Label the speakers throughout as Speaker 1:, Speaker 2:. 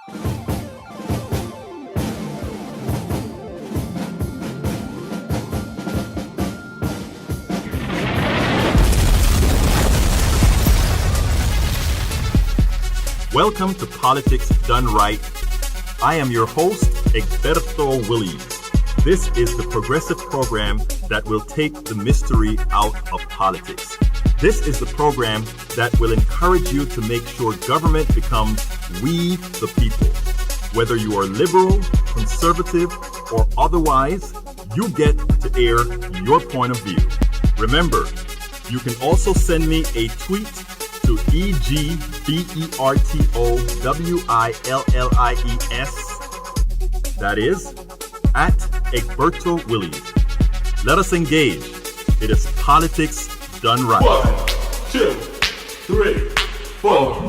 Speaker 1: Welcome to Politics Done Right. I am your host, Egberto Willies. This is the progressive program that will take the mystery out of politics. This is the program that will encourage you to make sure government becomes we the people. Whether you are liberal, conservative, or otherwise, you get to air your point of view. Remember, you can also send me a tweet to EGBERTOWILLIES. That is, at Egberto Willies. Let us engage. It is politics done right.
Speaker 2: 1, 2, 3, 4.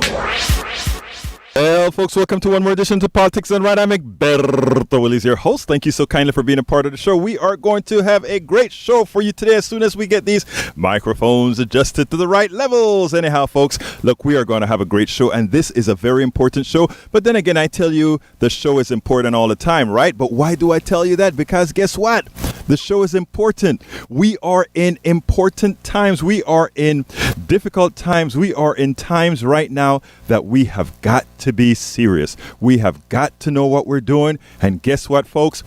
Speaker 3: Well, folks, welcome to one more edition to Politics Done Right. I'm Egberto Willies, your host. Thank you so kindly for being a part of the show. We are going to have a great show for you today as soon as we get these microphones adjusted to the right levels. Anyhow, folks, look, we are going to have a great show, and this is a very important show. But then again, I tell you the show is important all the time, right? But why do I tell you that? Because guess what? The show is important. We are in important times. We are in difficult times. We are in times right now that we have got to be serious. We have got to know what we're doing. And guess what, folks?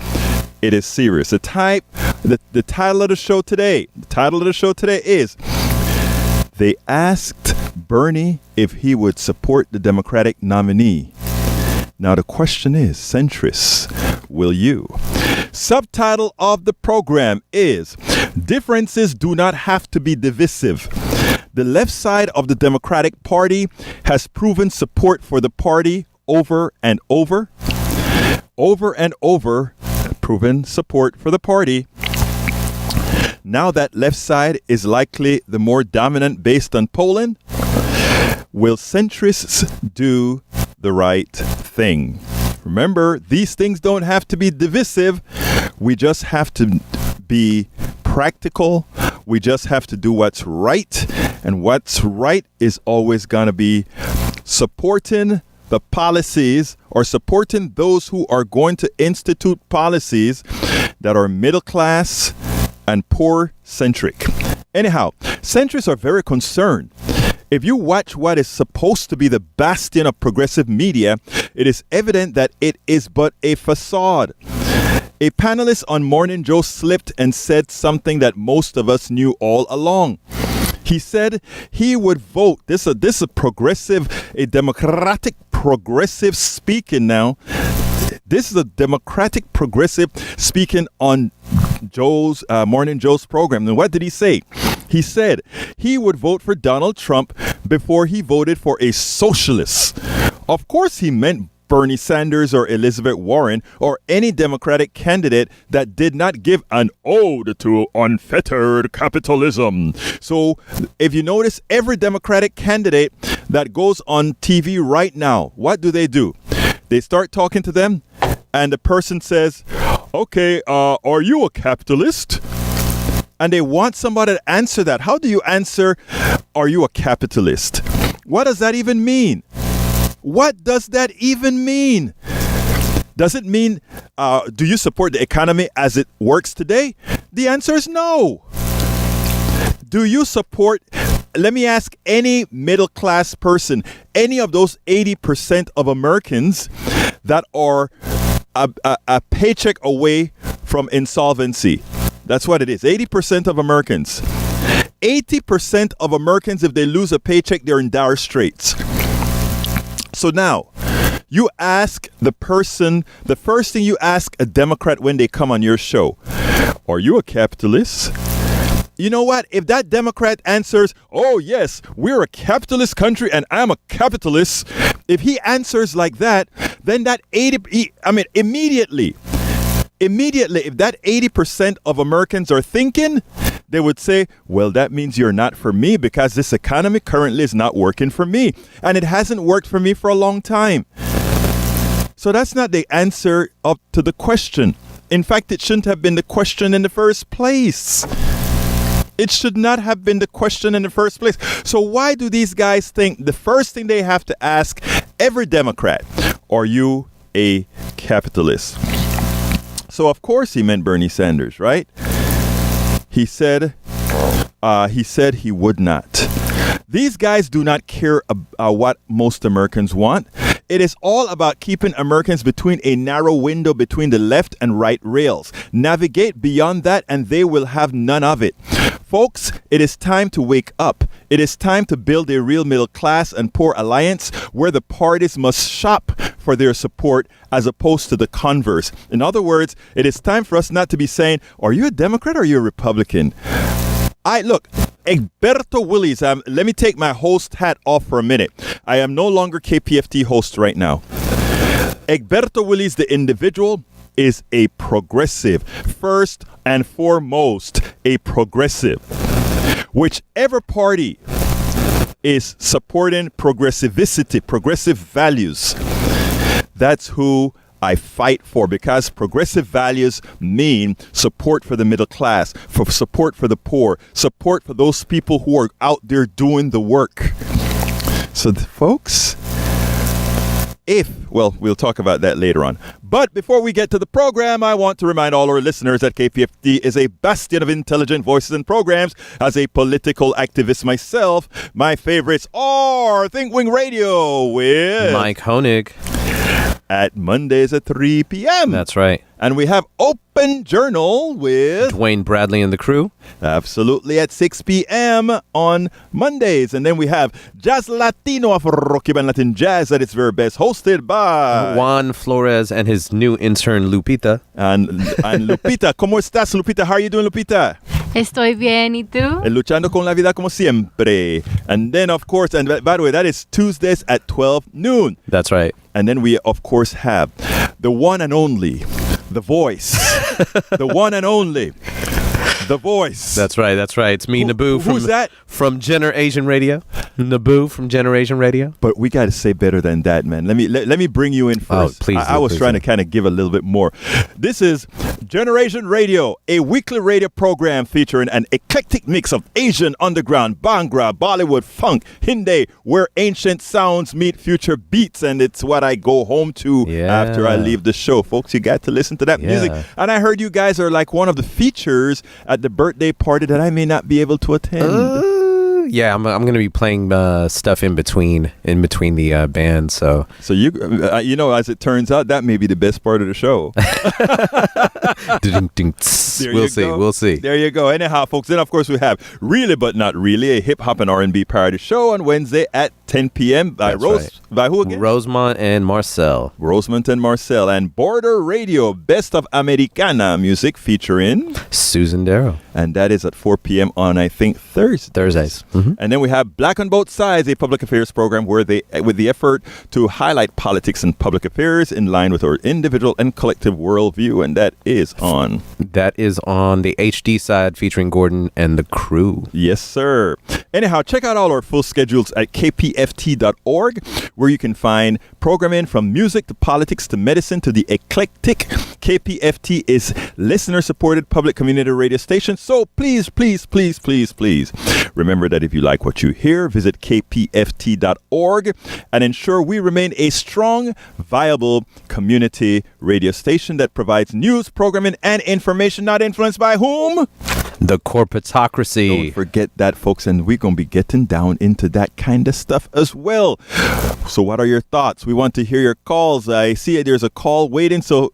Speaker 3: It is serious. The title of the show today is They Asked Bernie if he would support the Democratic nominee. Now the question is, centrists, will you? Subtitle of the program is Differences Do Not Have to Be Divisive. The left side of the Democratic Party has proven support for the party over and over and over, proven support for the party. Now that left side is likely the more dominant based on polling. Will centrists do the right thing? Remember, these things don't have to be divisive. We just have to be practical. We just have to do what's right. And what's right is always going to be supporting the policies or supporting those who are going to institute policies that are middle class and poor centric. Anyhow, centrists are very concerned. If you watch what is supposed to be the bastion of progressive media, it is evident that it is but a facade. A panelist on Morning Joe slipped and said something that most of us knew all along. He said he would vote. This is a democratic progressive speaking now. This is a democratic progressive speaking on Morning Joe's program. And what did he say? He said he would vote for Donald Trump before he voted for a socialist. Of course, he meant Bernie Sanders or Elizabeth Warren or any Democratic candidate that did not give an ode to unfettered capitalism. So if you notice, every Democratic candidate that goes on TV right now, what do? They start talking to them and the person says, okay, are you a capitalist? And they want somebody to answer that. How do you answer, are you a capitalist? What does that even mean? What does that even mean? Does it mean, do you support the economy as it works today? The answer is no. Do you support, let me ask any middle class person, any of those 80% of Americans that are a paycheck away from insolvency. That's what it is. 80% of Americans. 80% of Americans, if they lose a paycheck, they're in dire straits. So now, you ask the person, the first thing you ask a Democrat when they come on your show, are you a capitalist? You know what? If that Democrat answers, oh yes, we're a capitalist country and I'm a capitalist. If he answers like that, then that immediately, if that 80% of Americans are thinking, they would say, well, that means you're not for me because this economy currently is not working for me. And it hasn't worked for me for a long time. So that's not the answer up to the question. In fact, it shouldn't have been the question in the first place. It should not have been the question in the first place. So why do these guys think the first thing they have to ask every Democrat are you a capitalist? So, of course, he meant Bernie Sanders, right? He said he would not. These guys do not care about what most Americans want. It is all about keeping Americans between a narrow window between the left and right rails. Navigate beyond that and they will have none of it. Folks, it is time to wake up. It is time to build a real middle class and poor alliance where the parties must shop for their support as opposed to the converse. In other words, it is time for us not to be saying, are you a Democrat or are you a Republican? Look, Egberto Willies, let me take my host hat off for a minute. I am no longer KPFT host right now. Egberto Willies, the individual, is a progressive. First and foremost, a progressive. Whichever party is supporting progressivity, progressive values, that's who I fight for, because progressive values mean support for the middle class, for support for the poor, support for those people who are out there doing the work. So, folks, we'll talk about that later on. But before we get to the program, I want to remind all our listeners that KPFT is a bastion of intelligent voices and programs. As a political activist myself, my favorites are Think Wing Radio with
Speaker 4: Mike Honig.
Speaker 3: At Mondays at 3 p.m.
Speaker 4: That's right.
Speaker 3: And we have Open Journal with
Speaker 4: Dwayne Bradley and the crew.
Speaker 3: Absolutely, at 6 p.m. on Mondays. And then we have Jazz Latino of Rocky Band Latin Jazz at its very best, hosted by
Speaker 4: Juan Flores and his new intern, Lupita.
Speaker 3: And Lupita. ¿Cómo estás, Lupita? How are you doing, Lupita?
Speaker 5: Estoy bien, ¿y tú?
Speaker 3: Luchando con la vida como siempre. And then, of course, and by the way, that is Tuesdays at 12 noon.
Speaker 4: That's right.
Speaker 3: And then we, of course, have the one and only, the voice, the one and only, the voice.
Speaker 4: That's right. That's right. It's me, Naboo.
Speaker 3: Who's that?
Speaker 4: From Generation Radio. Naboo from Generation Radio.
Speaker 3: But we got to say better than that, man. Let me bring you in first.
Speaker 4: Oh, please.
Speaker 3: I was trying to kind of give a little bit more. This is Generation Radio, a weekly radio program featuring an eclectic mix of Asian underground, Bhangra, Bollywood, funk, Hindi, where ancient sounds meet future beats, and it's what I go home to after I leave the show. Folks, you got to listen to that music. And I heard you guys are like one of the features at the birthday party that I may not be able to attend.
Speaker 4: Yeah, I'm going to be playing stuff in between the band. So
Speaker 3: you as it turns out, that may be the best part of the show.
Speaker 4: We'll see.
Speaker 3: There you go. Anyhow, folks, then of course we have Really But Not Really, a hip hop and R&B parody show on Wednesday at 10 p.m. by by who again?
Speaker 4: Rosemont and Marcel.
Speaker 3: And Border Radio, Best of Americana music featuring
Speaker 4: Susan Darrow.
Speaker 3: And that is at 4 p.m. on, I think, Thursdays.
Speaker 4: Mm-hmm.
Speaker 3: And then we have Black on Both Sides, a public affairs program where they, with the effort to highlight politics and public affairs in line with our individual and collective worldview. And that is on
Speaker 4: the HD side featuring Gordon and the crew.
Speaker 3: Yes, sir. Anyhow, check out all our full schedules at kpft.org, where you can find programming from music to politics to medicine to the eclectic. KPFT is listener-supported public community radio station. So please remember that if you like what you hear, visit kpft.org and ensure we remain a strong, viable community radio station that provides news, programming, and information not influenced by whom?
Speaker 4: The corporatocracy.
Speaker 3: Don't forget that, folks, and we're going to be getting down into that kind of stuff as well. So what are your thoughts? We want to hear your calls. I see there's a call waiting, so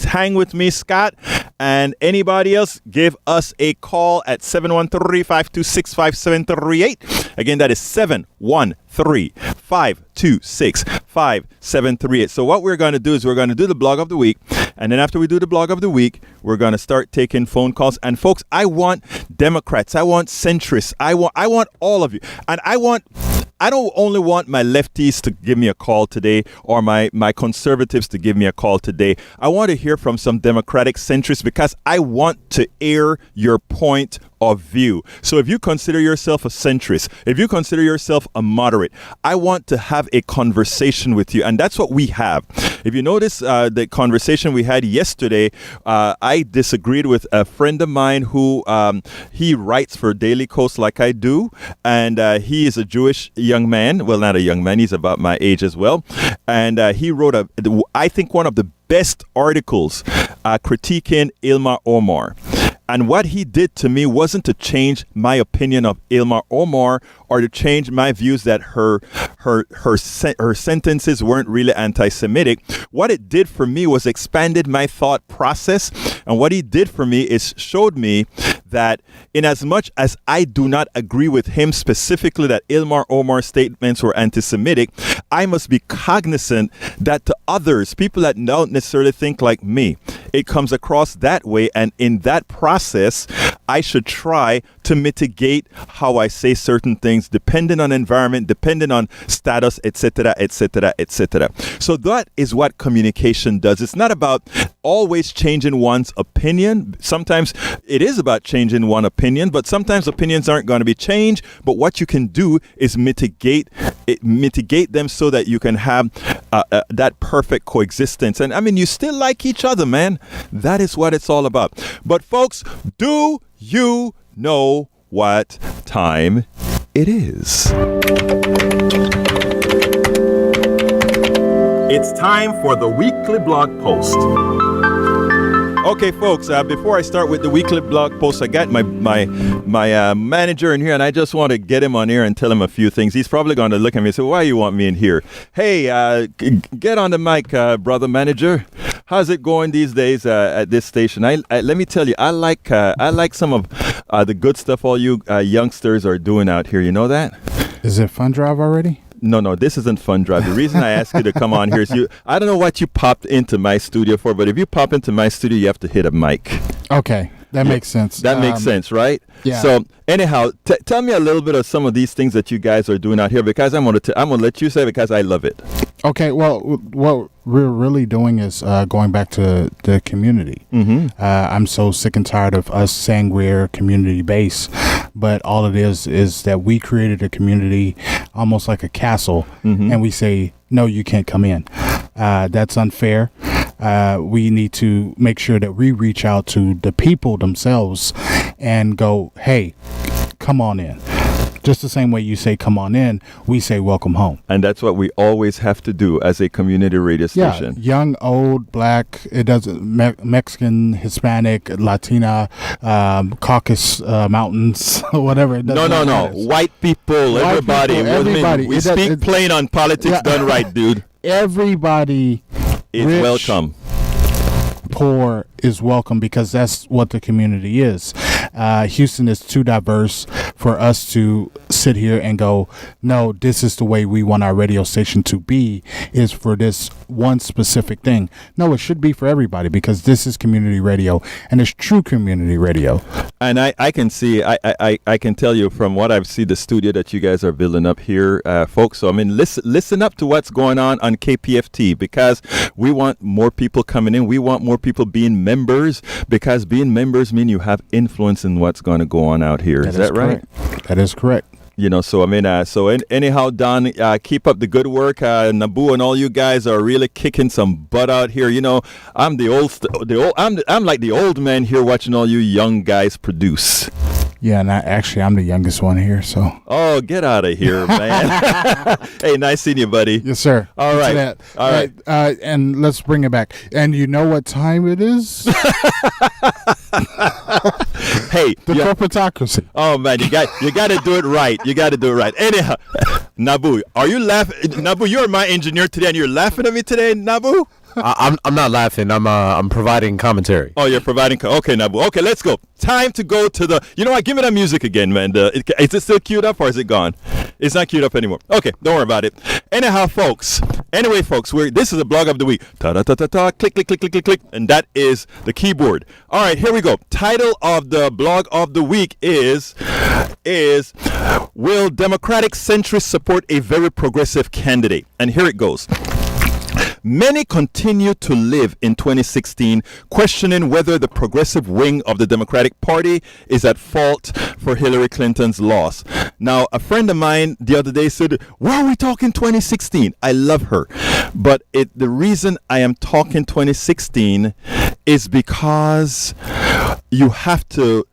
Speaker 3: hang with me, Scott. And anybody else, give us a call at 713-526-5738. Again, that is 713-526-5738. So what we're going to do is we're going to do the blog of the week. And then after we do the blog of the week, we're going to start taking phone calls. And folks, I want Democrats. I want centrists. I want all of you. And I don't only want my lefties to give me a call today or my conservatives to give me a call today. I want to hear from some Democratic centrists because I want to air your point of view. So if you consider yourself a centrist, if you consider yourself a moderate, I want to have a conversation with you. And that's what we have. If you notice the conversation we had yesterday, I disagreed with a friend of mine who he writes for Daily Kos like I do, and he is a Jewish young man. Well, not a young man. He's about my age as well. And he wrote, I think, one of the best articles critiquing Ilma Omar. And what he did to me wasn't to change my opinion of Ilma Omar or to change my views that her sentences weren't really anti-Semitic. What it did for me was expanded my thought process. And what he did for me is showed me that in as much as I do not agree with him specifically that Ilma Omar's statements were anti-Semitic, I must be cognizant that to others, people that don't necessarily think like me, it comes across that way. And in that process, I should try to mitigate how I say certain things, depending on environment, depending on status, etc., etc., etc. So that is what communication does. It's not about always changing one's opinion. Sometimes it is about changing one opinion, but sometimes opinions aren't going to be changed. But what you can do is mitigate them so that you can have that perfect coexistence. And I mean, you still like each other, man. That is what it's all about. But folks, do you know what time it is?
Speaker 1: It's time for the weekly blog post.
Speaker 3: Okay, folks, before I start with the weekly blog post, I got my manager in here, and I just want to get him on here and tell him a few things. He's probably going to look at me and say, why you want me in here? Hey, get on the mic, brother manager. How's it going these days at this station? Let me tell you, I like some of the good stuff all you youngsters are doing out here. You know that?
Speaker 6: Is it Fun Drive already?
Speaker 3: No, this isn't Fun Drive. The reason I asked you to come on here is I don't know what you popped into my studio for, but if you pop into my studio, you have to hit a mic.
Speaker 6: Okay, that makes sense.
Speaker 3: That makes sense, right?
Speaker 6: Yeah.
Speaker 3: So anyhow, tell me a little bit of some of these things that you guys are doing out here, because I'm gonna let you say it because I love it.
Speaker 6: Okay, well, what we're really doing is going back to the community.
Speaker 3: Mm-hmm.
Speaker 6: I'm so sick and tired of us saying we're community-based, but all it is that we created a community almost like a castle,
Speaker 3: mm-hmm.
Speaker 6: and we say, no, you can't come in. That's unfair. We need to make sure that we reach out to the people themselves and go, hey, come on in. Just the same way you say come on in, we say welcome home.
Speaker 3: And that's what we always have to do as a community radio station.
Speaker 6: Yeah, young, old, black, it doesn't, Mexican, Hispanic, Latina, Caucasus Mountains, whatever.
Speaker 3: No. White people, everybody. We speak plain on politics done right, dude.
Speaker 6: Everybody
Speaker 3: is
Speaker 6: rich,
Speaker 3: welcome.
Speaker 6: Poor is welcome, because that's what the community is. Houston is too diverse for us to sit here and go, no, this is the way we want our radio station to be, is for this one specific thing. No, it should be for everybody, because this is community radio, and it's true community radio.
Speaker 3: And I can see, I can tell you from what I've seen, the studio that you guys are building up here, folks. So, I mean, listen up to what's going on KPFT, because we want more people coming in. We want more people being members, because being members mean you have influence in what's going to go on out here. Is that right?
Speaker 6: That is correct.
Speaker 3: You know, so I mean, anyhow, Don, keep up the good work. Nabu and all you guys are really kicking some butt out here. You know, I'm I'm like the old man here watching all you young guys produce.
Speaker 6: Yeah, and I'm the youngest one here, so.
Speaker 3: Oh, get out of here, man. Hey, nice seeing you, buddy.
Speaker 6: Yes, sir.
Speaker 3: All right. All right.
Speaker 6: And let's bring it back. And you know what time it is?
Speaker 3: Hey.
Speaker 6: The corporatocracy.
Speaker 3: Oh, man, you got to do it right. You got to do it right. Anyhow, Nabu, are you laughing? Nabu, you're my engineer today, and you're laughing at me today, Nabu?
Speaker 4: I'm not laughing. I'm providing commentary.
Speaker 3: Oh, you're providing. Okay, Nabu. Okay, let's go. Time to go to the. You know what? Give me that music again, man. Is it still queued up or is it gone? It's not queued up anymore. Okay, don't worry about it. Anyhow, folks. This is a blog of the week. Ta ta ta ta ta. Click click click click click click, and that is the keyboard. All right, here we go. Title of the blog of the week is Will Democratic Centrists Support a Very Progressive Candidate? And here it goes. Many continue to live in 2016 questioning whether the progressive wing of the Democratic Party is at fault for Hillary Clinton's loss. Now, a friend of mine the other day said, why are we talking 2016? I love her. But the reason I am talking 2016 is because you have to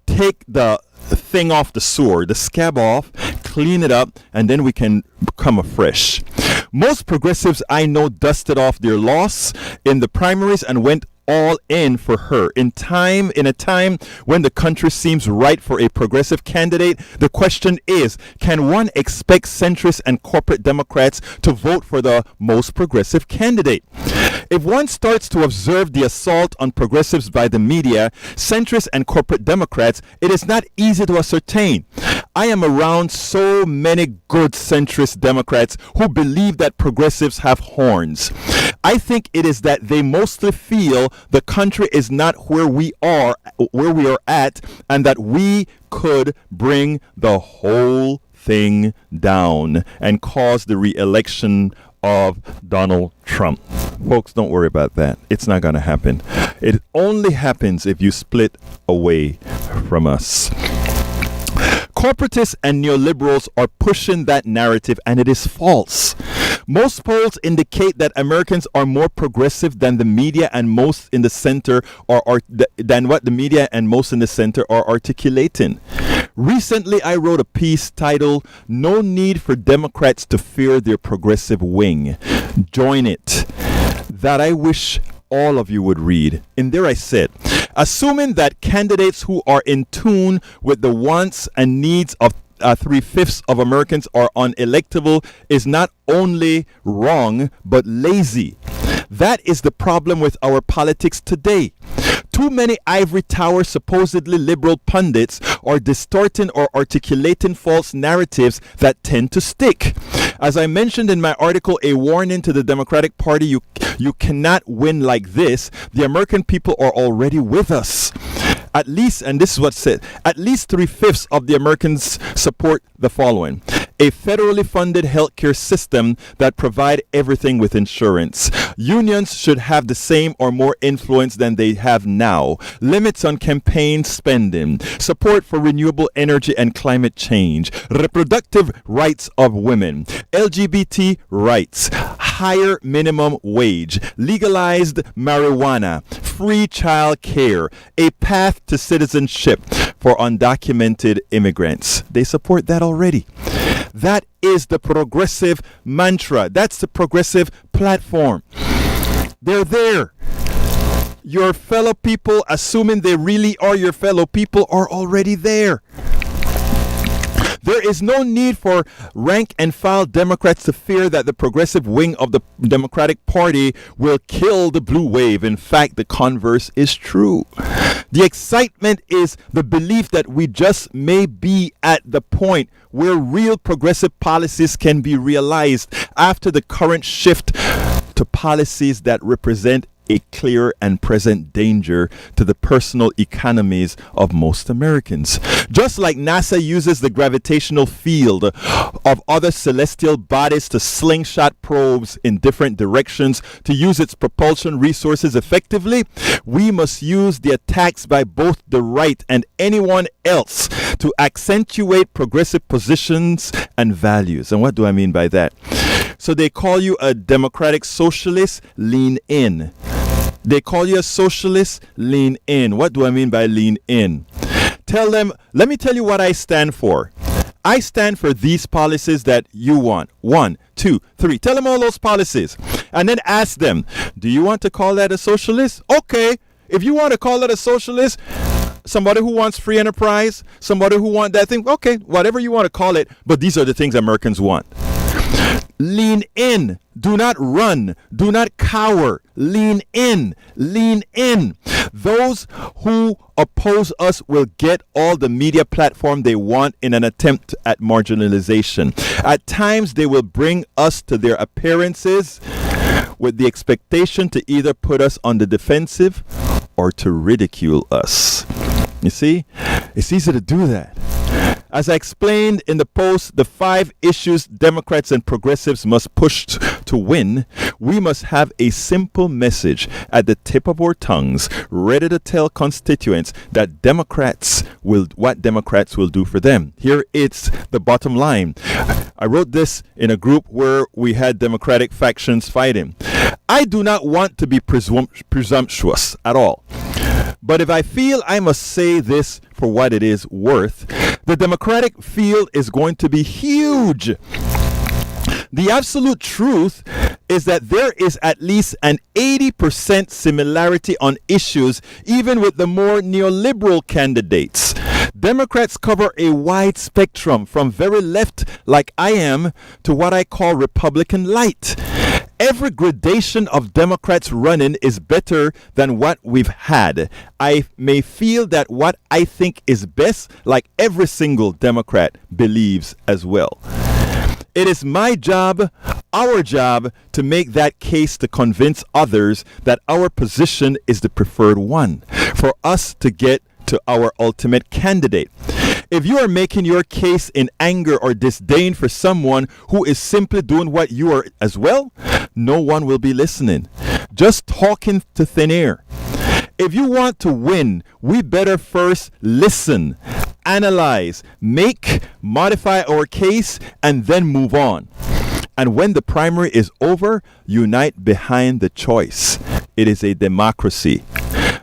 Speaker 3: take the thing off the sword, the scab off, clean it up, and then we can come afresh. Most progressives I know dusted off their loss in the primaries and went all in for her. In a time when the country seems right for a progressive candidate, the question is, can one expect centrists and corporate Democrats to vote for the most progressive candidate? If one starts to observe the assault on progressives by the media, centrists and corporate Democrats, it is not easy to ascertain. I am around so many good centrist Democrats who believe that progressives have horns. I think it is that they mostly feel the country is not where we are at, and that we could bring the whole thing down and cause the re-election of Donald Trump. Folks, don't worry about that. It's not going to happen. It only happens if you split away from us. Corporatists and neoliberals are pushing that narrative, and it is false. Most polls indicate that Americans are more progressive than the media and most in the center than what the media and most in the center are articulating. Recently, I wrote a piece titled, "No Need for Democrats to Fear Their Progressive Wing. Join it," that I wish all of you would read. In there I said, assuming that candidates who are in tune with the wants and needs of 3/5 of Americans are unelectable is not only wrong, but lazy. That is the problem with our politics today. Too many ivory tower supposedly liberal pundits are distorting or articulating false narratives that tend to stick. As I mentioned in my article, A Warning to the Democratic Party, you cannot win like this. The American people are already with us. At least, and this is what said, at least 3/5 of the Americans support the following: a federally funded healthcare system that provide everything with insurance. Unions should have the same or more influence than they have now. Limits on campaign spending. Support for renewable energy and climate change. Reproductive rights of women. LGBT rights. Higher minimum wage. Legalized marijuana. Free child care. A path to citizenship for undocumented immigrants. They support that already. That is the progressive mantra. That's the progressive platform. They're there. Your fellow people, assuming they really are your fellow people, are already there. There is no need for rank and file Democrats to fear that the progressive wing of the Democratic Party will kill the blue wave. In fact, the converse is true. The excitement is the belief that we just may be at the point where real progressive policies can be realized after the current shift to policies that represent a clear and present danger to the personal economies of most Americans. Just like NASA uses the gravitational field of other celestial bodies to slingshot probes in different directions to use its propulsion resources effectively, we must use the attacks by both the right and anyone else to accentuate progressive positions and values. And what do I mean by that? So they call you a democratic socialist, lean in. They call you a socialist, lean in. What do I mean by lean in? Tell them, let me tell you what I stand for. I stand for these policies that you want. 1, 2, 3. Tell them all those policies. And then ask them, do you want to call that a socialist? Okay. If you want to call it a socialist, somebody who wants free enterprise, somebody who wants that thing, okay, whatever you want to call it, but these are the things Americans want. Lean in. Do not run. Do not cower. Lean in. Lean in. Those who oppose us will get all the media platform they want in an attempt at marginalization. At times, they will bring us to their appearances with the expectation to either put us on the defensive or to ridicule us. You see, it's easy to do that. As I explained in the post, the 5 issues Democrats and progressives must push to win, we must have a simple message at the tip of our tongues, ready to tell constituents that what Democrats will do for them. Here it's the bottom line. I wrote this in a group where we had Democratic factions fighting. I do not want to be presumptuous at all. But if I feel I must say this for what it is worth, the Democratic field is going to be huge. The absolute truth is that there is at least an 80% similarity on issues, even with the more neoliberal candidates. Democrats cover a wide spectrum from very left, like I am, to what I call Republican light. Every gradation of Democrats running is better than what we've had. I may feel that what I think is best, like every single Democrat believes as well. It is my job, our job, to make that case to convince others that our position is the preferred one for us to get to our ultimate candidate. If you are making your case in anger or disdain for someone who is simply doing what you are as well, no one will be listening. Just talking to thin air. If you want to win, we better first listen, analyze, modify our case, and then move on. And when the primary is over, unite behind the choice. It is a democracy.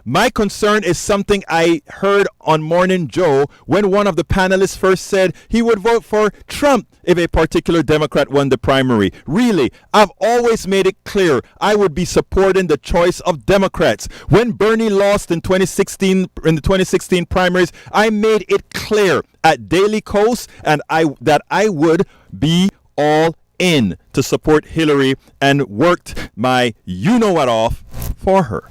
Speaker 3: My concern is something I heard on Morning Joe when one of the panelists first said he would vote for Trump if a particular Democrat won the primary. Really, I've always made it clear I would be supporting the choice of Democrats. When Bernie lost in the 2016 primaries, I made it clear at Daily Kos that I would be all in to support Hillary and worked my you-know-what off for her.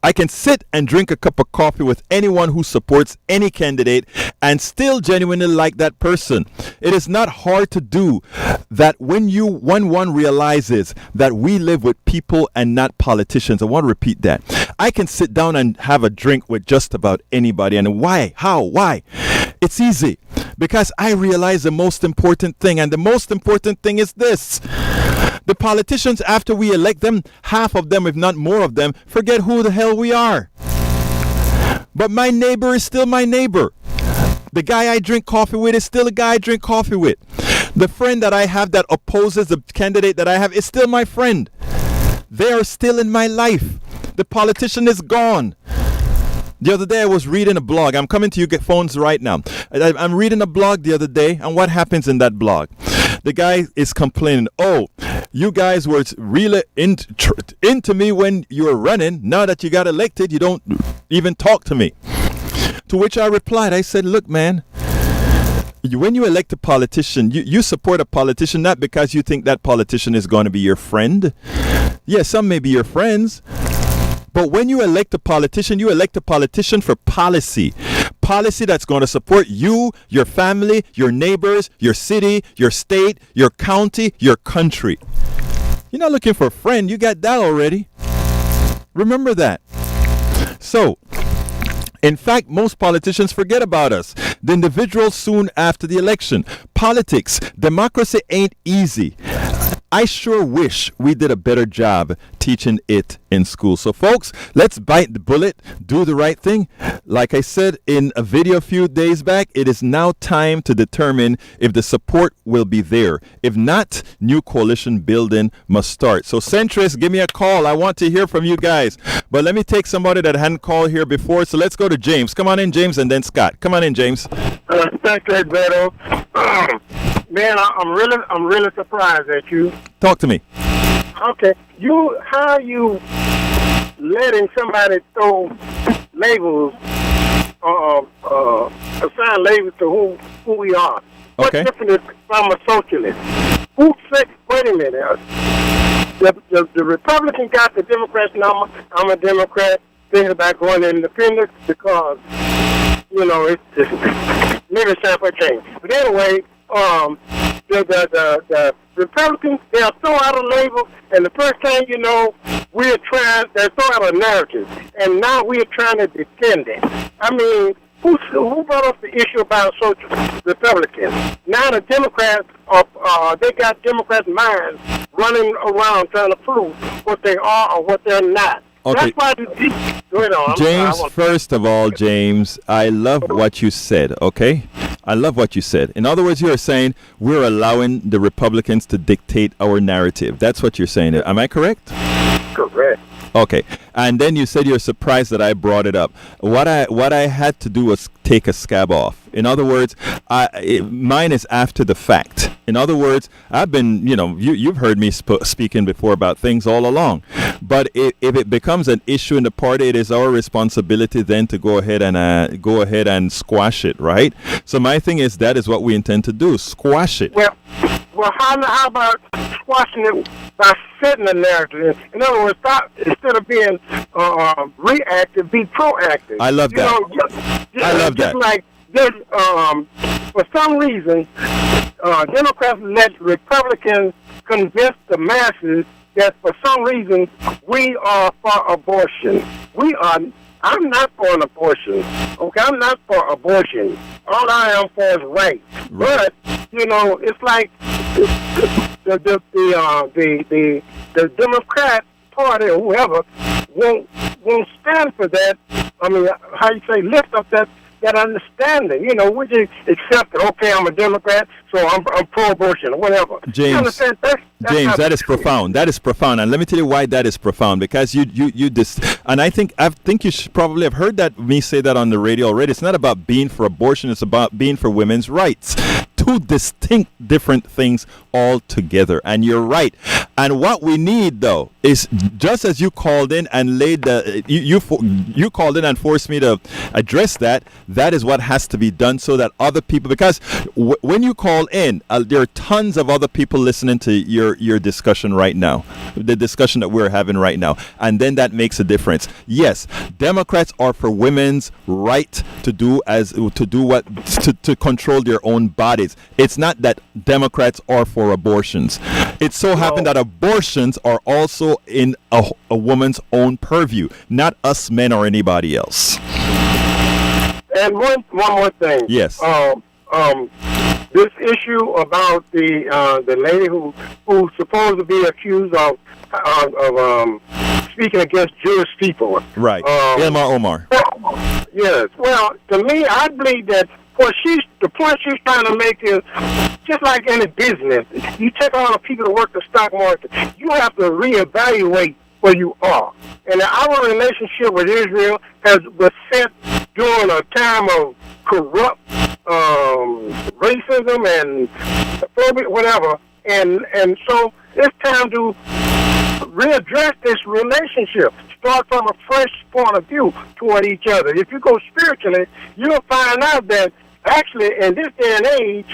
Speaker 3: I can sit and drink a cup of coffee with anyone who supports any candidate and still genuinely like that person. It is not hard to do that when one realizes that we live with people and not politicians. I want to repeat that. I can sit down and have a drink with just about anybody. And why? How? Why? It's easy. Because I realize the most important thing. And the most important thing is this. The politicians, after we elect them, half of them, if not more of them, forget who the hell we are. But my neighbor is still my neighbor. The guy I drink coffee with is still a guy I drink coffee with. The friend that I have that opposes the candidate that I have is still my friend. They are still in my life. The politician is gone. The other day I was reading a blog. I'm coming to you get phones right now. I'm reading a blog the other day, and what happens in that blog? The guy is complaining, oh, you guys were really into me when you were running. Now that you got elected, you don't even talk to me. To which I replied, I said, look, man, when you elect a politician, you support a politician not because you think that politician is going to be your friend. Yeah, some may be your friends. But when you elect a politician for policy. Policy that's going to support you, your family, your neighbors, your city, your state, your county, your country. You're not looking for a friend. You got that already. Remember that. So, in fact, most politicians forget about us. The individuals soon after the election. Politics, democracy ain't easy. I sure wish we did a better job teaching it in school. So, folks, let's bite the bullet, do the right thing. Like I said in a video a few days back, it is now time to determine if the support will be there. If not, new coalition building must start. So, Centrists, give me a call. I want to hear from you guys. But let me take somebody that hadn't called here before. So, let's go to James. Come on in, James, and then Scott. Come on in, James.
Speaker 7: Thank you, Beto. Man, I'm really surprised at you.
Speaker 3: Talk to me.
Speaker 7: Okay, how are you letting somebody throw labels, assign labels to who we are? What's different is from a socialist? Who said? Wait a minute. The Republican got the Democrats, and I'm a Democrat. Thinking about going independent because it's maybe it's time for a change. But anyway. The Republicans, they'll throw out a label, and the first thing you know, they'll throw out a narrative, and now we're trying to defend it. I mean, who brought up the issue about social Republicans? Now the Democrats they got Democrats' minds running around trying to prove what they are or what they're not.
Speaker 3: Okay.
Speaker 7: That's why
Speaker 3: James, first of all, James, I love what you said, okay? I love what you said. In other words, you are saying we're allowing the Republicans to dictate our narrative. That's what you're saying. Am I correct?
Speaker 7: Correct.
Speaker 3: Okay. And then you said you're surprised that I brought it up. What I had to do was take a scab off. In other words, mine is after the fact. In other words, I've been, you've heard me speaking before about things all along. But if it becomes an issue in the party, it is our responsibility then to go ahead and squash it, right? So my thing is that is what we intend to do, squash it.
Speaker 7: Well, how about squashing it by setting a narrative? In other words, instead of being reactive, be proactive.
Speaker 3: I love that. I love that.
Speaker 7: Like this, for some reason, Democrats let Republicans convince the masses that for some reason we are for abortion. I'm not for an abortion. Okay, I'm not for abortion. All I am for is rights. But it's like the Democrat Party or whoever won't stand for that. I mean, how you say, lift up that understanding. We just accept it. Okay, I'm a Democrat, so I'm pro-abortion or whatever.
Speaker 3: James, James, that is profound. That is profound, and let me tell you why that is profound. Because and I think you should probably have heard me say that on the radio already. It's not about being for abortion; it's about being for women's rights. Two distinct, different things altogether. And you're right. And what we need, though, is just as you called in and laid you called in and forced me to address that. That is what has to be done so that other people, because when you call in, there are tons of other people listening to your discussion right now, the discussion that we're having right now, and then that makes a difference. Yes, Democrats are for women's right to control their own bodies. It's not that Democrats are for abortions. It so happened that abortions are also in a woman's own purview, not us men or anybody else.
Speaker 7: And one more thing.
Speaker 3: Yes.
Speaker 7: This issue about the lady who's supposed to be accused of speaking against Jewish people.
Speaker 3: Right. Ilma Omar.
Speaker 7: Yes. Well, to me, I believe that the point she's trying to make is just like any business. You take all the people that work the stock market, you have to reevaluate where you are. And our relationship with Israel was set during a time of corrupt racism and whatever. And so it's time to readdress this relationship. Start from a fresh point of view toward each other. If you go spiritually, you'll find out that actually in this day and age,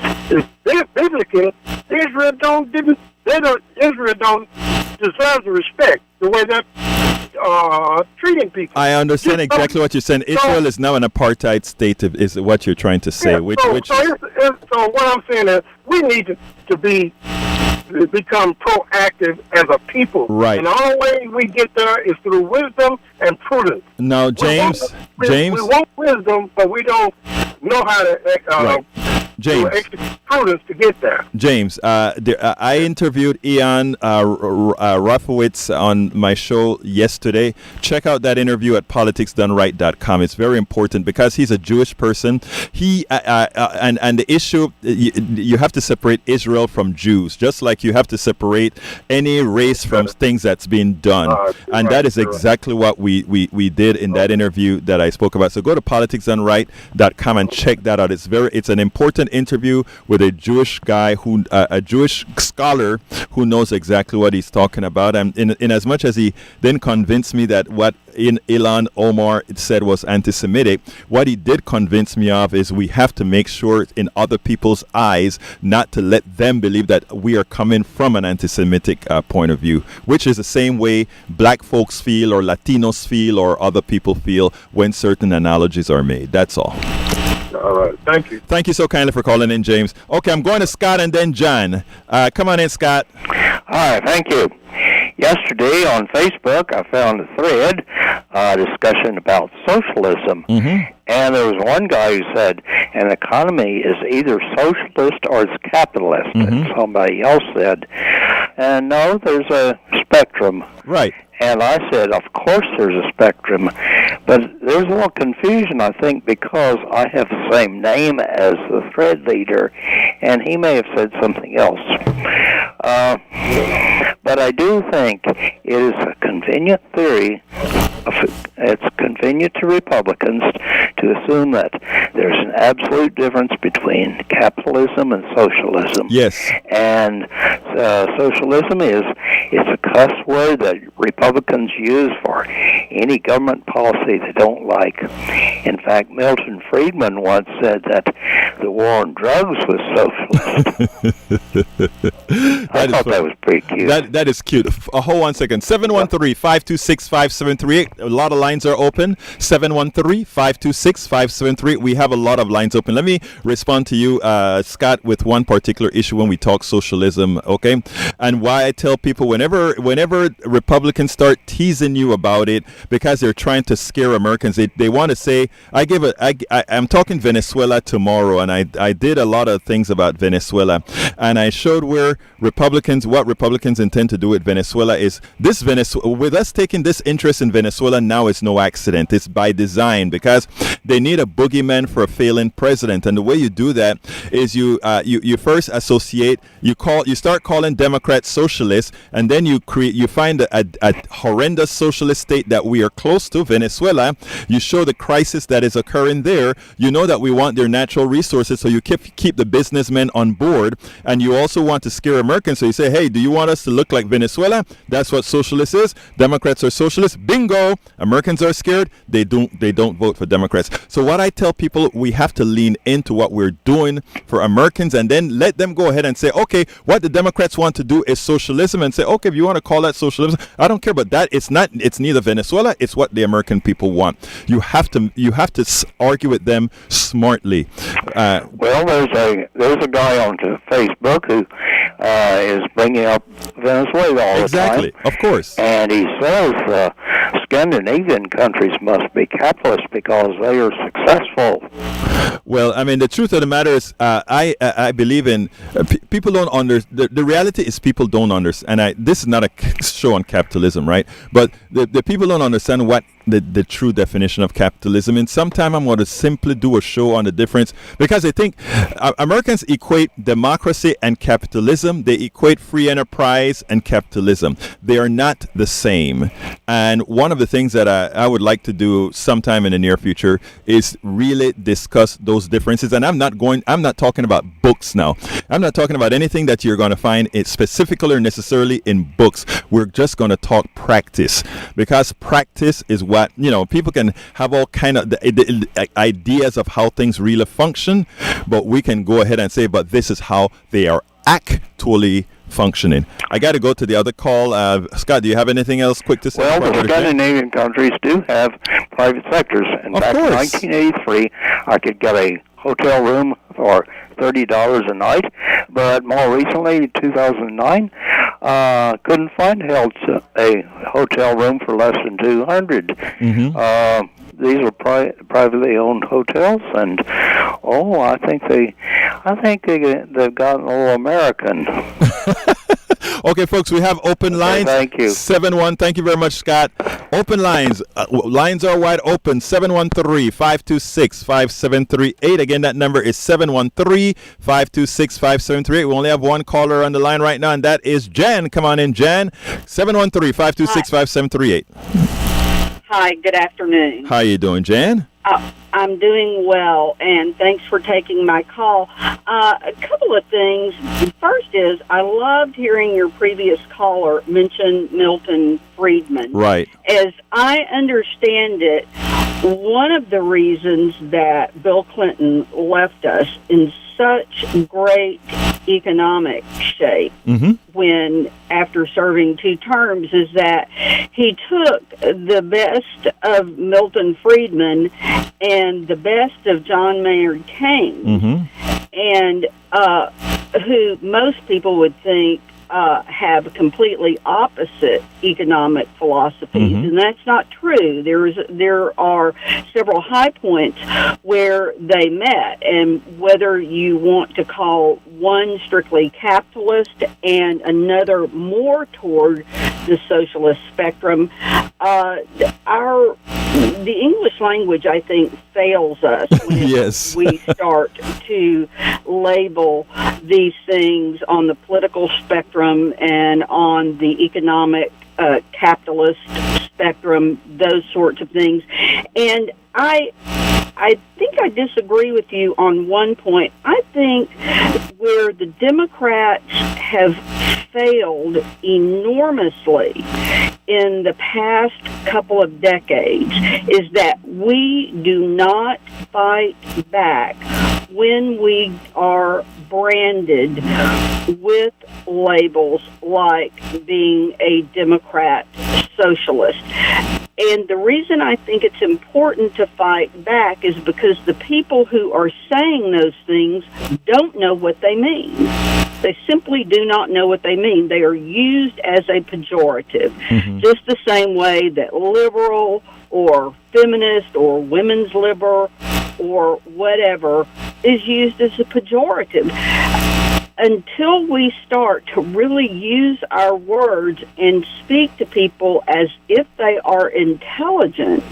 Speaker 7: biblically, Israel don't deserve the respect the way they're treating people.
Speaker 3: I understand exactly what you're saying. Israel is now an apartheid state, is what you're trying to say.
Speaker 7: Yeah, so what I'm saying is we need to become proactive as a people.
Speaker 3: Right.
Speaker 7: And the only way we get there is through wisdom and prudence.
Speaker 3: Now, James.
Speaker 7: We want wisdom, but we don't know how to
Speaker 3: right. James.
Speaker 7: Prudence to get there.
Speaker 3: James, I interviewed Ian Rafowitz on my show yesterday. Check out that interview at politicsdoneright.com. It's very important because he's a Jewish person. He and the issue, you have to separate Israel from Jews, just like you have to separate any race from things that's being done. And that is exactly what we did in that interview that I spoke about. So go to politicsdoneright.com and check that out. It's an important interview with a Jewish guy a Jewish scholar who knows exactly what he's talking about. And in as much as he then convinced me that what Ilhan Omar said was anti-Semitic, what he did convince me of is we have to make sure in other people's eyes not to let them believe that we are coming from an anti-Semitic point of view, which is the same way black folks feel or Latinos feel or other people feel when certain analogies are made. That's all.
Speaker 7: All right. Thank you.
Speaker 3: Thank you so kindly for calling in, James. Okay, I'm going to Scott and then John. Come on in, Scott.
Speaker 8: Hi, thank you. Yesterday on Facebook, I found a thread discussion about socialism.
Speaker 3: Mm-hmm.
Speaker 8: And there was one guy who said an economy is either socialist or it's capitalist. And somebody else said, and no, there's a spectrum.
Speaker 3: Right.
Speaker 8: And I said, of course there's a spectrum. But there's a little confusion, I think, because I have the same name as the thread leader, and he may have said something else. But I do think it is a convenient theory. It's convenient to Republicans to assume that there's an absolute difference between capitalism and socialism.
Speaker 3: Yes.
Speaker 8: And socialism it's a cuss word that Republicans use for any government policy they don't like. In fact, Milton Friedman once said that the war on drugs was socialist. I thought that was pretty cute.
Speaker 3: That is cute. Hold on a second. 713-526-5738. A lot of lines are open. 713-526-5738. We have a lot of lines open. Let me respond to you, Scott, with one particular issue when we talk socialism, okay? And why I tell people whenever Republicans start teasing you about it because they're trying to scare Americans, they want to say, I'm talking Venezuela tomorrow, and I did a lot of things about Venezuela, and I showed what Republicans intend to do with Venezuela is this with us taking this interest in Venezuela now is no accident. It's by design because they need a boogeyman for a failing president, and the way you do that is you first associate, you start calling Democrats socialists, and then you find a horrendous socialist state that we are close to, Venezuela. You show the crisis that is occurring there. You know that we want their natural resources, so you keep the businessmen on board, and you also want to scare Americans, so you say, hey, do you want us to look like Venezuela? That's what socialist is. Democrats are socialists. Bingo. Americans are scared. They don't vote for Democrats. So what I tell people, we have to lean into what we're doing for Americans, and then let them go ahead and say, okay, what the Democrats want to do is socialism, and say, okay, if you want to call that socialism, I don't care, but that it's neither Venezuela, it's what the American people want. You have to argue with them smartly.
Speaker 8: Well, there's a guy on Facebook who is bringing up Venezuela all the time.
Speaker 3: Exactly, of course.
Speaker 8: And he says Scandinavian countries must be capitalist because they are successful.
Speaker 3: Well, I mean, the truth of the matter is, I believe in people don't understand. The reality is people don't understand. And this is not a show on capitalism, right? But the people don't understand what the true definition of capitalism. And sometime I'm going to simply do a show on the difference, because I think Americans equate democracy and capitalism. They equate free enterprise and capitalism. They are not the same. And one of the things that I would like to do sometime in the near future is really discuss those differences. And I'm not talking about books now. I'm not talking about anything that you're going to find specifically or necessarily in books. We're just going to talk practice, because practice is what, people can have all kind of the ideas of how things really function, but we can go ahead and say, but this is how they are actually functioning. I got to go to the other call. Scott, do you have anything else quick to say?
Speaker 8: Well, the Scandinavian countries do have private sectors. In fact, in 1983, I could get a hotel room for $30 a night, but more recently, 2009, couldn't find a hotel room for less than $200. These are privately owned hotels, and I think they've gotten a little American.
Speaker 3: Okay, folks, we have open lines.
Speaker 8: Thank you.
Speaker 3: 7-1. Thank you very much, Scott. Open lines. Lines are wide open. 713-526-5738. Again, that number is 713-526-5738. We only have one caller on the line right now, and that is Jan. Come on in, Jan. 713-526-5738.
Speaker 9: Hi, good afternoon.
Speaker 3: How you doing, Jan?
Speaker 9: I'm doing well, and thanks for taking my call. A couple of things. First is, I loved hearing your previous caller mention Milton Friedman.
Speaker 3: Right.
Speaker 9: As I understand it, one of the reasons that Bill Clinton left us in such great economic shape when, after serving 2 terms, is that he took the best of Milton Friedman and the best of John Maynard Keynes, and who most people would think have completely opposite economic philosophies, and that's not true. There are several high points where they met, and whether you want to call one strictly capitalist and another more toward the socialist spectrum, the English language, I think, fails us when
Speaker 3: yes.
Speaker 9: we start to label these things on the political spectrum and on the economic capitalist spectrum, those sorts of things. And I think I disagree with you on one point. I think where the Democrats have failed enormously in the past couple of decades is that we do not fight back when we are branded with labels like being a Democrat socialist. And the reason I think it's important to fight back is because the people who are saying those things don't know what they mean. They simply do not know what they mean. They are used as a pejorative, just the same way that liberal or feminist or women's liberal or whatever is used as a pejorative. Until we start to really use our words and speak to people as if they are intelligent,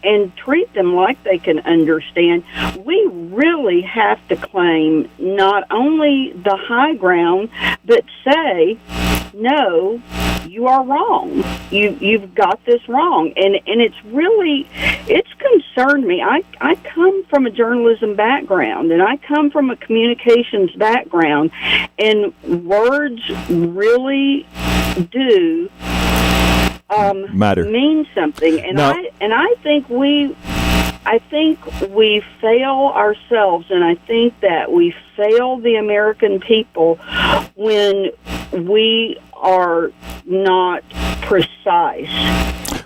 Speaker 9: and treat them like they can understand, we really have to claim not only the high ground, but say, no, you are wrong. You've got this wrong. And it's concerned me. I come from a journalism background, and I come from a communications background, and words really do
Speaker 3: matter,
Speaker 9: mean something. And
Speaker 3: now,
Speaker 9: I think we fail ourselves, and I think that we fail the American people when we are not precise.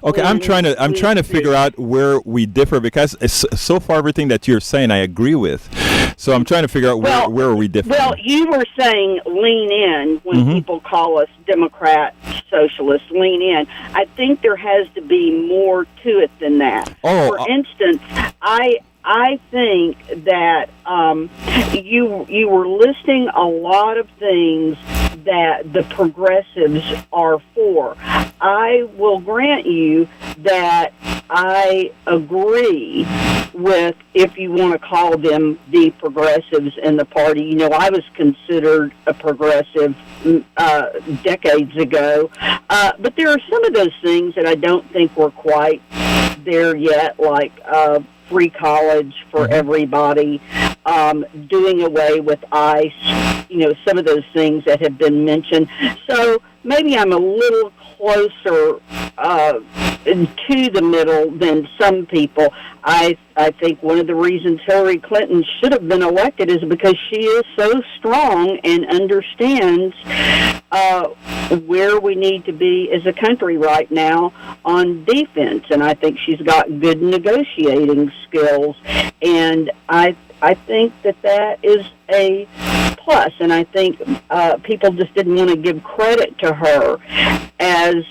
Speaker 3: Okay, I'm trying to figure out where we differ, because so far everything that you're saying I agree with. So I'm trying to figure out where are we different.
Speaker 9: Well, you were saying lean in when people call us Democrat, socialist, lean in. I think there has to be more to it than that. For instance, I think that you were listing a lot of things that the progressives are for. I will grant you that I agree with, if you want to call them the progressives in the party. You know, I was considered a progressive decades ago, but there are some of those things that I don't think we're quite there yet, like free college for everybody, doing away with ICE, you know, some of those things that have been mentioned. So maybe I'm a little closer to the middle than some people. I think one of the reasons Hillary Clinton should have been elected is because she is so strong and understands where we need to be as a country right now on defense. And I think she's got good negotiating skills. And I think that is a plus. And I think people just didn't want to give credit to her as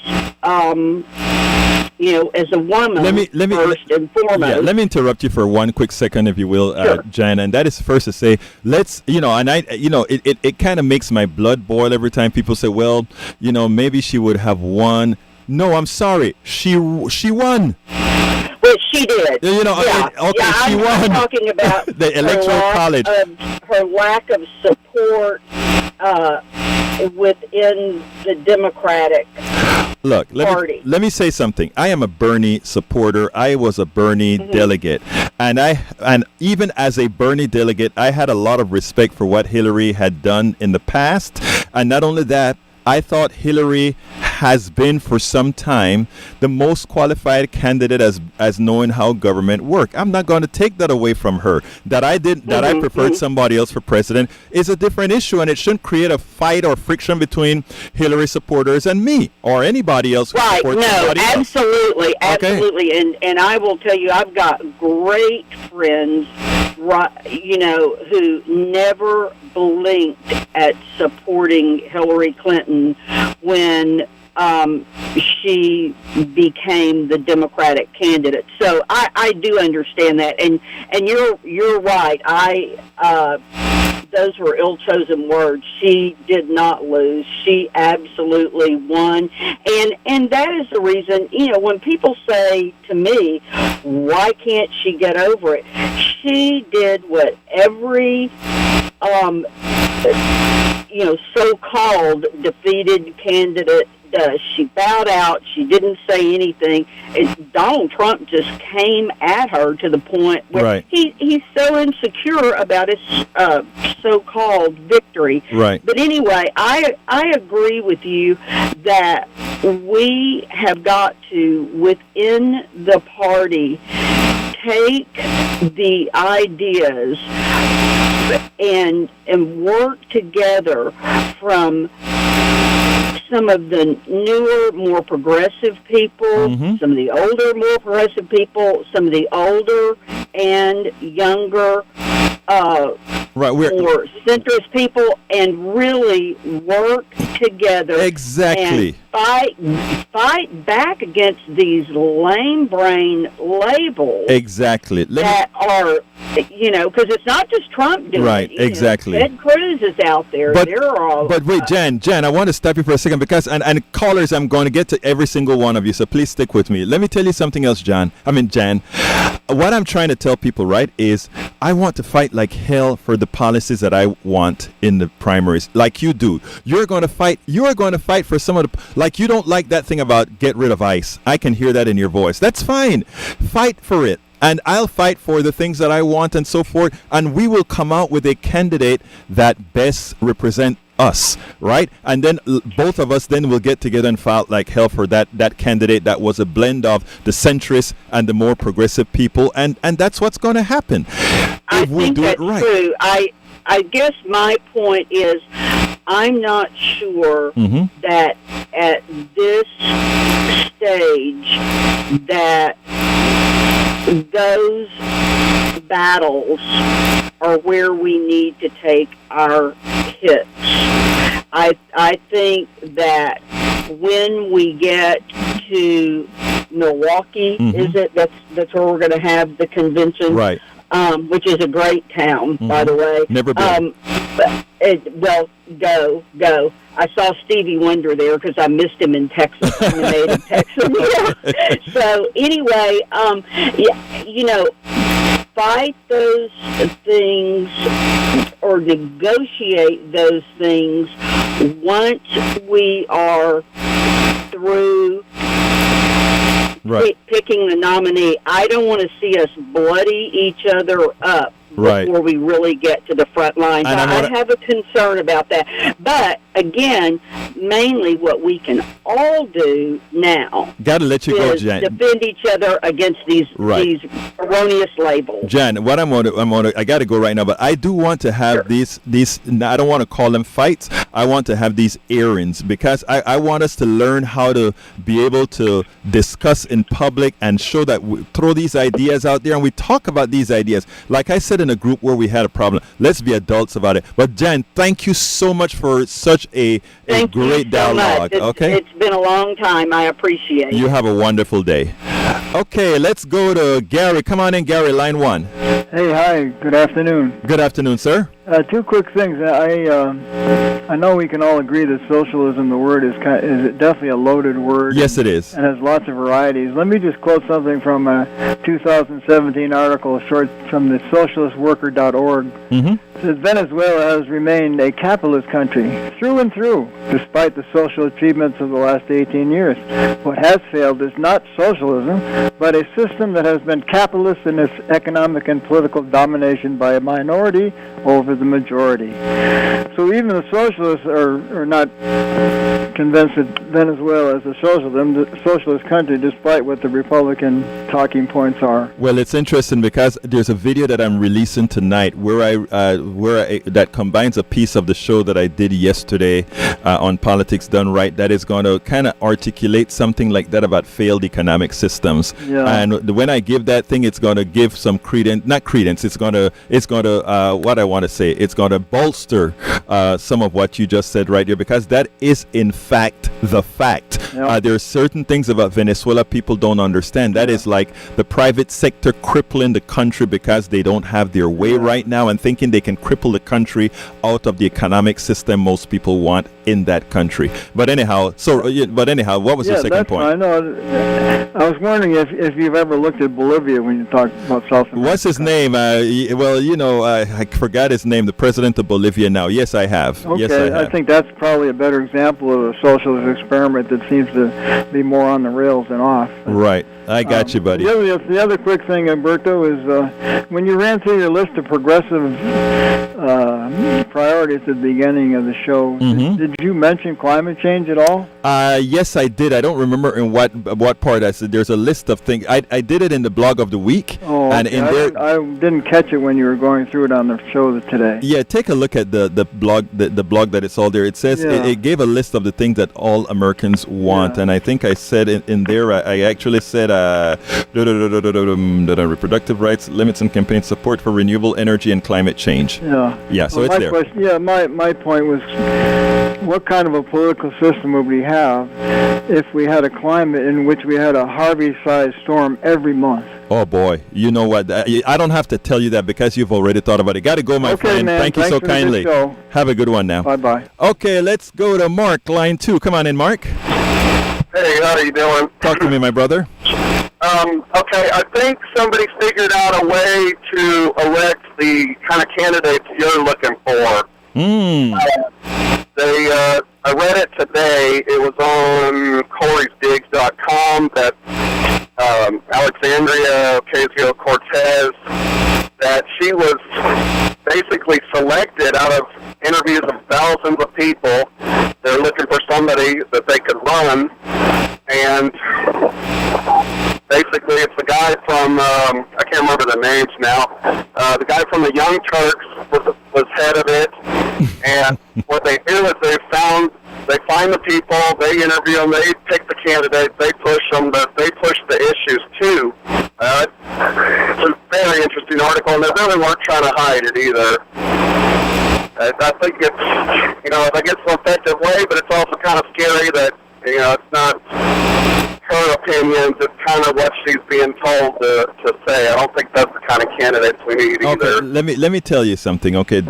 Speaker 9: you know, as a woman, first and foremost.
Speaker 3: Yeah, let me interrupt you for one quick second, if you will,
Speaker 9: Sure.
Speaker 3: Jan. And that is first to say, let's, you know, and it kind of makes my blood boil every time people say, well, you know, maybe she would have won. No, I'm sorry. She won.
Speaker 9: Well, she did.
Speaker 3: You know, she won.
Speaker 9: I'm talking about
Speaker 3: the electoral college.
Speaker 9: Her lack of support within the Democratic Party.
Speaker 3: Let me say something. I am a Bernie supporter. I was a Bernie delegate, and even as a Bernie delegate, I had a lot of respect for what Hillary had done in the past. And not only that, I thought Hillary has been for some time the most qualified candidate as knowing how government works. I'm not going to take that away from her. That I preferred somebody else for president is a different issue, and it shouldn't create a fight or friction between Hillary supporters and me or anybody else who supports somebody else.
Speaker 9: Absolutely. And I will tell you, I've got great friends, who never blinked at supporting Hillary Clinton when she became the Democratic candidate. So I do understand that, and you're right. Those were ill-chosen words. She did not lose. She absolutely won. And that is the reason, when people say to me, why can't she get over it? She did what every, so-called defeated candidate does. She bowed out. She didn't say anything. Donald Trump just came at her to the point where he's so insecure about his so-called victory.
Speaker 3: Right.
Speaker 9: But anyway, I agree with you that we have got to, within the party, take the ideas and work together from some of the newer, more progressive people, some of the older, more progressive people, some of the older and younger, more centrist people, and really work together.
Speaker 3: Exactly.
Speaker 9: And fight back against these lame brain labels.
Speaker 3: Exactly.
Speaker 9: That are, because it's not just Trump doing it.
Speaker 3: Exactly.
Speaker 9: Ted Cruz is out there.
Speaker 3: But wait, Jan, I want to stop you for a second because, and callers, I'm going to get to every single one of you, so please stick with me. Let me tell you something else, Jan. What I'm trying to tell people, right, is I want to fight like hell for the policies that I want in the primaries, like you do. You're going to fight for some of the, like you don't like that thing about get rid of ICE. I can hear that in your voice. That's fine. Fight for it. And I'll fight for the things that I want and so forth. And we will come out with a candidate that best represent us, right? And then both of us then will get together and fight like hell for that candidate that was a blend of the centrists and the more progressive people. And that's what's going to happen if we do it right.
Speaker 9: True. I guess my point is I'm not sure that at this stage that those battles are where we need to take our hits. I think that when we get to Milwaukee, is it? That's where we're going to have the convention,
Speaker 3: right?
Speaker 9: Which is a great town, by the way.
Speaker 3: Never been.
Speaker 9: Go. I saw Stevie Wonder there because I missed him in Texas, in the native Texas. So anyway, fight those things or negotiate those things once we are through picking the nominee. I don't want to see us bloody each other up before we really get to the front lines. I have a concern about that. But, again, mainly what we can all do now is defend each other against these erroneous labels.
Speaker 3: Jan, what I got to go right now, but I do want to have these, I don't want to call them fights. I want to have these airings because I want us to learn how to be able to discuss in public and show that we throw these ideas out there and we talk about these ideas. Like I said in a group where we had a problem, let's be adults about it. But Jan, thank you so much for such a great dialogue.
Speaker 9: It's been a long time. I appreciate it.
Speaker 3: You have a wonderful day. Okay, let's go to Gary. Come on in, Gary, line 1.
Speaker 10: Hey, hi. Good afternoon.
Speaker 3: Good afternoon, sir.
Speaker 10: Two quick things. I know we can all agree that socialism, the word, is definitely a loaded word.
Speaker 3: Yes, it is.
Speaker 10: And has lots of varieties. Let me just quote something from a 2017 article, short from the socialistworker.org. It says, Venezuela has remained a capitalist country through and through, despite the social achievements of the last 18 years. What has failed is not socialism, but a system that has been capitalist in its economic and political domination by a minority over the majority. So even the socialists are not convinced that Venezuela is a socialist country, despite what the Republican talking points are.
Speaker 3: Well, it's interesting because there's a video that I'm releasing tonight where that combines a piece of the show that I did yesterday on Politics Done Right that is going to kind of articulate something like that about failed economic systems.
Speaker 10: Yeah.
Speaker 3: And when I give that thing, it's going to give some credence, not credence, it's going to what I want to say, it's going to bolster some of what you just said right here, because that is in fact the fact.
Speaker 10: Yep.
Speaker 3: There are certain things about Venezuela people don't understand. That is like the private sector crippling the country because they don't have their way right now, and thinking they can cripple the country out of the economic system most people want in that country. But anyhow, what was your second point?
Speaker 10: I know. I was wondering if you've ever looked at Bolivia when you talk about South America.
Speaker 3: What's his name? I forgot his name. The president of Bolivia now. Yes, I have.
Speaker 10: Okay,
Speaker 3: Yes, I have.
Speaker 10: I think that's probably a better example of a socialist experiment that seems to be more on the rails than off.
Speaker 3: Right. I got you, buddy.
Speaker 10: The other quick thing, Umberto, is when you ran through your list of progressive priorities at the beginning of the show, did you mention climate change at all?
Speaker 3: Yes, I did. I don't remember in what part I said. There's a list of things. I did it in the blog of the week.
Speaker 10: Oh,
Speaker 3: and
Speaker 10: okay.
Speaker 3: in there,
Speaker 10: I didn't catch it when you were going through it on the show today.
Speaker 3: Yeah, take a look at the blog, the blog that it's all there. It says it gave a list of the things that all Americans want, and I think I said in there. I actually said reproductive rights, limits and campaign support for renewable energy and climate change. Yeah. So it's there.
Speaker 10: My point was, what kind of a political system would we have if we had a climate in which we had a Harvey-sized storm every month?
Speaker 3: Oh boy, you know what? I don't have to tell you that because you've already thought about it. Got to go, my friend.
Speaker 10: Man.
Speaker 3: Thank you so kindly. Have a good one now.
Speaker 10: Bye-bye.
Speaker 3: Okay, let's go to Mark, line 2. Come on in, Mark.
Speaker 11: Hey, how you doing?
Speaker 3: Talk to me, my brother.
Speaker 11: Okay, I think somebody figured out a way to elect the kind of candidates you're looking for. I read it today. It was on Corey'sDigs.com that Alexandria Ocasio-Cortez, that she was basically selected out of interviews of thousands of people. They're looking for somebody that they could run, and basically it's the guy from, I can't remember the names now, the guy from the Young Turks was head of it, and what they do is they find the people, they interview them, they pick the candidates, they push them, but they push the issues too. It's a very interesting article, and they really weren't trying to hide it either. I think it's, I guess an effective way, but it's also kind of scary that, it's not her opinions, it's kind of what she's being told to say. I don't think that's the kind of candidates we need either.
Speaker 3: Okay, let me tell you something. Okay,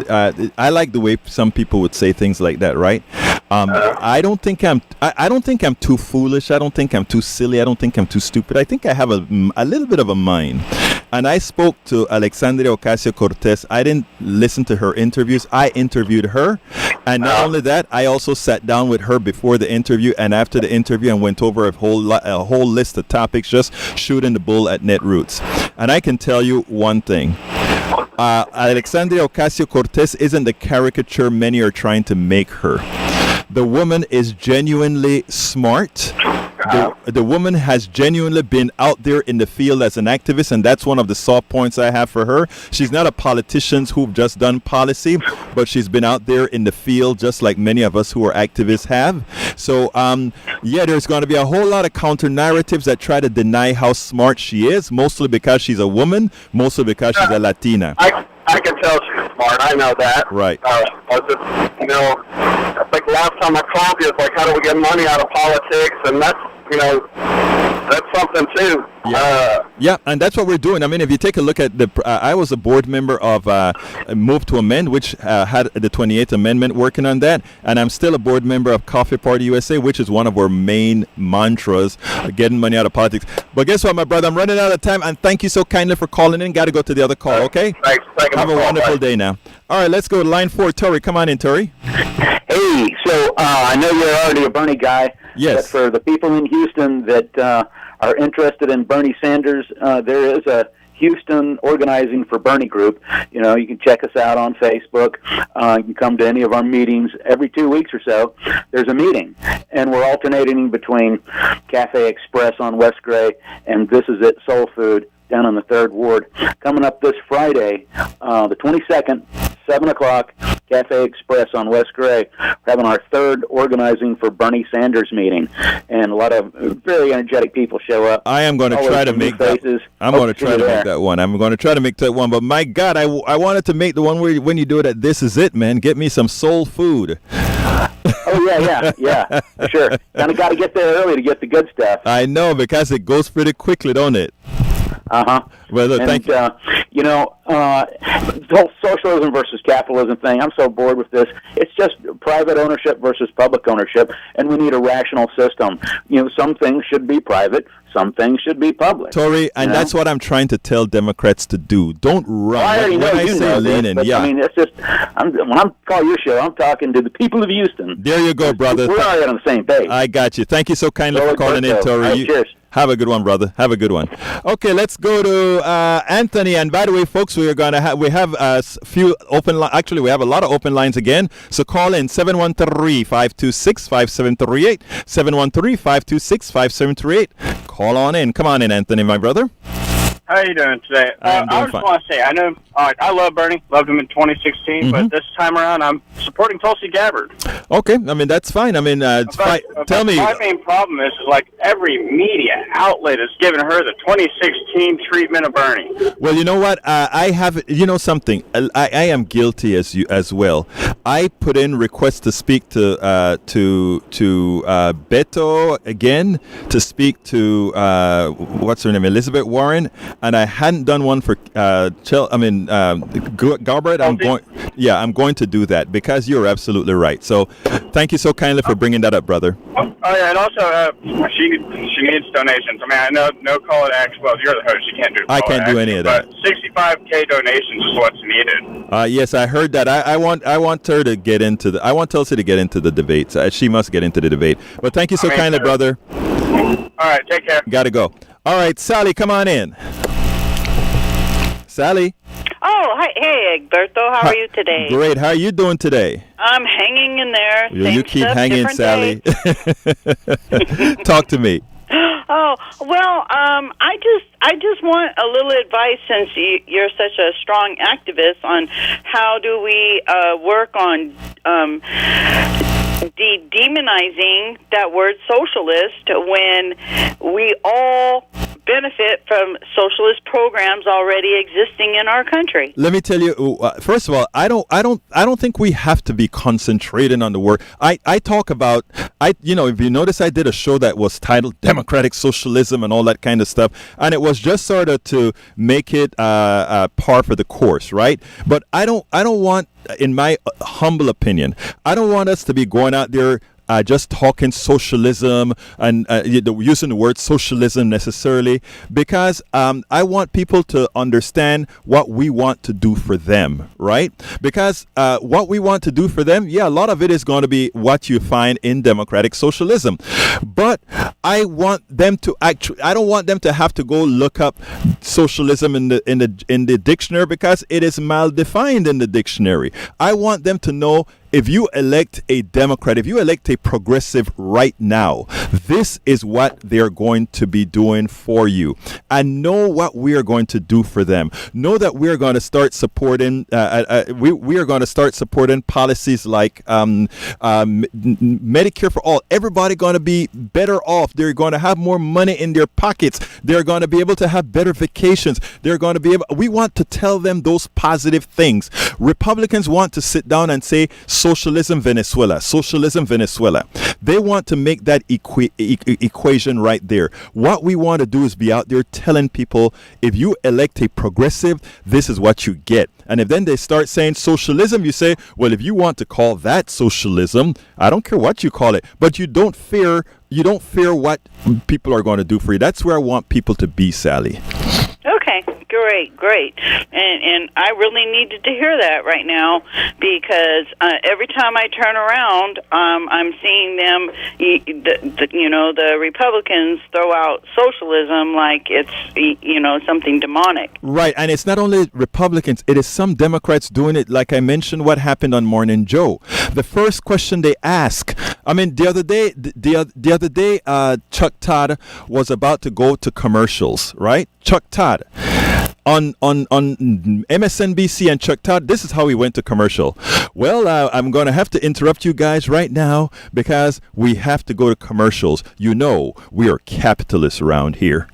Speaker 3: I like the way some people would say things like that, right? I don't think I'm too foolish. I don't think I'm too silly. I don't think I'm too stupid. I think I have a little bit of a mind. And I spoke to Alexandria Ocasio-Cortez. I didn't listen to her interviews. I interviewed her. And not only that, I also sat down with her before the interview and after the interview and went over a whole list of topics, just shooting the bull at Netroots. And I can tell you one thing. Alexandria Ocasio-Cortez isn't the caricature many are trying to make her. The woman is genuinely smart. The woman has genuinely been out there in the field as an activist, and that's one of the soft points I have for her. She's not a politician who've just done policy, but she's been out there in the field just like many of us who are activists have. So, there's going to be a whole lot of counter-narratives that try to deny how smart she is, mostly because she's a woman, mostly because she's a Latina.
Speaker 11: I can tell she's smart. I know that.
Speaker 3: Right.
Speaker 11: I think last time I called you, it's like, how do we get money out of politics? And that's something too.
Speaker 3: Yeah, and that's what we're doing. I mean, if you take a look at I was a board member of Move to Amend, which had the 28th Amendment working on that, and I'm still a board member of Coffee Party USA, which is one of our main mantras, getting money out of politics. But guess what, my brother? I'm running out of time, and thank you so kindly for calling in. Got to go to the other call, okay?
Speaker 11: Thanks.
Speaker 3: Have a wonderful day now. All right, let's go to line 4. Tori, come on in, Tori.
Speaker 12: Hey, so I know you're already a Bernie guy.
Speaker 3: Yes.
Speaker 12: But for the people in Houston that are interested in Bernie Sanders, there is a Houston Organizing for Bernie group. You can check us out on Facebook. You can come to any of our meetings. Every 2 weeks or so, there's a meeting. And we're alternating between Cafe Express on West Gray and This Is It Soul Food down on the 3rd Ward. Coming up this Friday, the 22nd, 7 o'clock, Cafe Express on West Gray. We're having our third Organizing for Bernie Sanders meeting, and a lot of very energetic people show up.
Speaker 3: I am going to try to make that. I'm going to try to make that one. I'm going to try to make that one. But my God, I wanted to make the one where when you do it at This Is It, man. Get me some soul food.
Speaker 12: Oh, yeah, sure. Kind of got to get there early to get the good stuff.
Speaker 3: I know, because it goes pretty quickly, don't it?
Speaker 12: Uh-huh.
Speaker 3: Well, look, thank you.
Speaker 12: The whole socialism versus capitalism thing, I'm so bored with this. It's just private ownership versus public ownership, and we need a rational system. Some things should be private, some things should be public.
Speaker 3: Tori, and that's what I'm trying to tell Democrats to do. Don't run.
Speaker 12: Well, I already know
Speaker 3: when
Speaker 12: you
Speaker 3: I say
Speaker 12: know
Speaker 3: lean
Speaker 12: this,
Speaker 3: in,
Speaker 12: but,
Speaker 3: yeah.
Speaker 12: I mean, it's just, when I'm calling your show, I'm talking to the people of Houston.
Speaker 3: There you go, brother.
Speaker 12: We're already on the same page.
Speaker 3: I got you. Thank you so kindly for calling in, Tori.
Speaker 12: Right, cheers.
Speaker 3: Have a good one, brother. Have a good one. Okay, let's go to Anthony. And by the way, folks, we have a few open lines. Actually, we have a lot of open lines again. So call in 713-526-5738. 713-526-5738. Call on in. Come on in, Anthony, my brother.
Speaker 13: How are you doing today?
Speaker 3: I'm doing
Speaker 13: I just
Speaker 3: fine.
Speaker 13: want to say, I know I love Bernie, loved him in 2016, but this time around I'm supporting Tulsi Gabbard.
Speaker 3: Okay, I mean, that's fine. I mean, it's fine. Tell me.
Speaker 13: My main problem is like every media outlet is giving her the 2016 treatment of Bernie.
Speaker 3: Well, you know what? I have, something. I am guilty as well. I put in requests to speak to Beto again, to speak to what's her name, Elizabeth Warren, and I hadn't done one for Garbett. I'm going to do that because you're absolutely right. So, thank you so kindly for bringing that up, brother.
Speaker 13: Oh yeah, and also she needs donations. I mean, I know no call to action. Well, you're the host, you can't do.
Speaker 3: I can't do any of that.
Speaker 13: But 65K donations is what's needed.
Speaker 3: Yes, I heard that. I want her to get into I want Tulsi to get into the debate. She must get into the debate. But thank you so kindly, brother.
Speaker 13: All right, take care.
Speaker 3: Got to go. All right, Sally, come on in. Sally.
Speaker 14: Oh, hi. Hey, Egberto. How are you today?
Speaker 3: Great. How are you doing today?
Speaker 14: I'm hanging in there.
Speaker 3: You keep hanging, Sally. Talk to me.
Speaker 14: Oh, well, I just want a little advice since you're such a strong activist on how do we work on demonizing that word socialist when we all benefit from socialist programs already existing in our country.
Speaker 3: Let me tell you, first of all, I don't think we have to be concentrating on the word. I talk about, if you notice, I did a show that was titled Democratic Socialism and all that kind of stuff, and it was just sort of to make it par for the course, right? But I don't want, in my humble opinion, I don't want us to be going out there just talking socialism and using the word socialism necessarily, because I want people to understand what we want to do for them, right? Because what we want to do for them, a lot of it is going to be what you find in democratic socialism. But I want them to I don't want them to have to go look up socialism in the dictionary, because it is mal defined in the dictionary. I want them to know, if you elect a Democrat, if you elect a progressive right now, this is what they're going to be doing for you. And know what we are going to do for them. Know that we are going to start supporting, we are going to start supporting policies like Medicare for all. Everybody going to be better off. They're going to have more money in their pockets. They're going to be able to have better vacations. They're going to be able, we want to tell them those positive things. Republicans want to sit down and say, socialism Venezuela, socialism Venezuela. They want to make that equation right there. What we want to do is be out there telling people, if you elect a progressive, this is what you get. And if then they start saying socialism, you say, well, if you want to call that socialism, I don't care what you call it, but you don't fear what people are going to do for you. That's where I want people to be, Sally.
Speaker 14: Okay, great. And I really needed to hear that right now, because every time I turn around, I'm seeing them, the Republicans throw out socialism like it's, something demonic.
Speaker 3: Right, and it's not only Republicans, it is some Democrats doing it. Like I mentioned, what happened on Morning Joe. The first question they ask, the other day, Chuck Todd was about to go to commercials, right? Chuck Todd. on MSNBC and Chuck Todd, this is how he went to commercial. Well, I'm going to have to interrupt you guys right now because we have to go to commercials. You know, we are capitalists around here.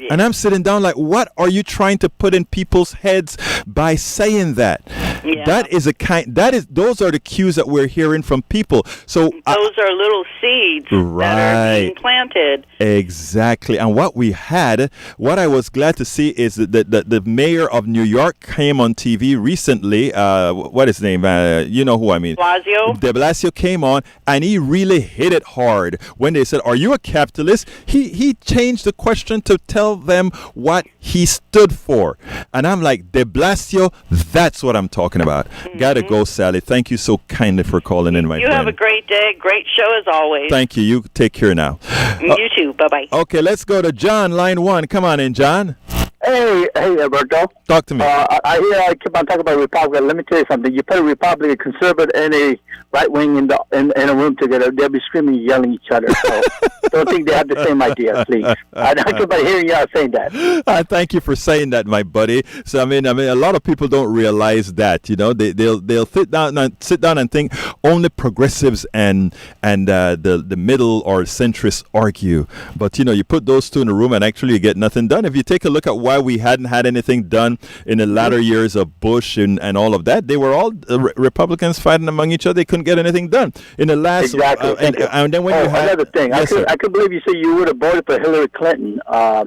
Speaker 3: And I'm sitting down like, what are you trying to put in people's heads by saying that?
Speaker 14: Yeah.
Speaker 3: Those are the cues that we're hearing from people. So
Speaker 14: those are little seeds that are being planted.
Speaker 3: Exactly. And what I was glad to see is that the mayor of New York came on TV recently. What is his name? You know who I mean. De Blasio came on, and he really hit it hard when they said, "Are you a capitalist?" He changed the question to tell them what he stood for. And I'm like, De Blasio, that's what I'm talking about. Gotta go, Sally. Thank you so kindly for calling in, my friend.
Speaker 14: You have a great day. Great show as always.
Speaker 3: Thank you. You take care now.
Speaker 14: You too. Bye-bye.
Speaker 3: Okay, let's go to John, line 1. Come on in, John.
Speaker 15: Hey, Alberto.
Speaker 3: Talk to me.
Speaker 15: I hear I keep on talking about Republican. Let me tell you something. You put a Republican, conservative, and a right wing in a room together, they'll be screaming and yelling at each other. So don't think they have the same idea, please. I keep on hearing y'all saying that.
Speaker 3: Thank you for saying that, my buddy. So I mean, a lot of people don't realize that. You know, they'll sit down and think only progressives and the middle or centrists argue. But you know, you put those two in a room and actually you get nothing done. If you take a look at why we hadn't had anything done in the latter years of Bush and all of that, they were all Republicans fighting among each other. They couldn't get anything done in the last.
Speaker 15: Exactly.
Speaker 3: And then when you had
Speaker 15: another thing,
Speaker 3: yes,
Speaker 15: I could believe you said you would have voted for Hillary Clinton.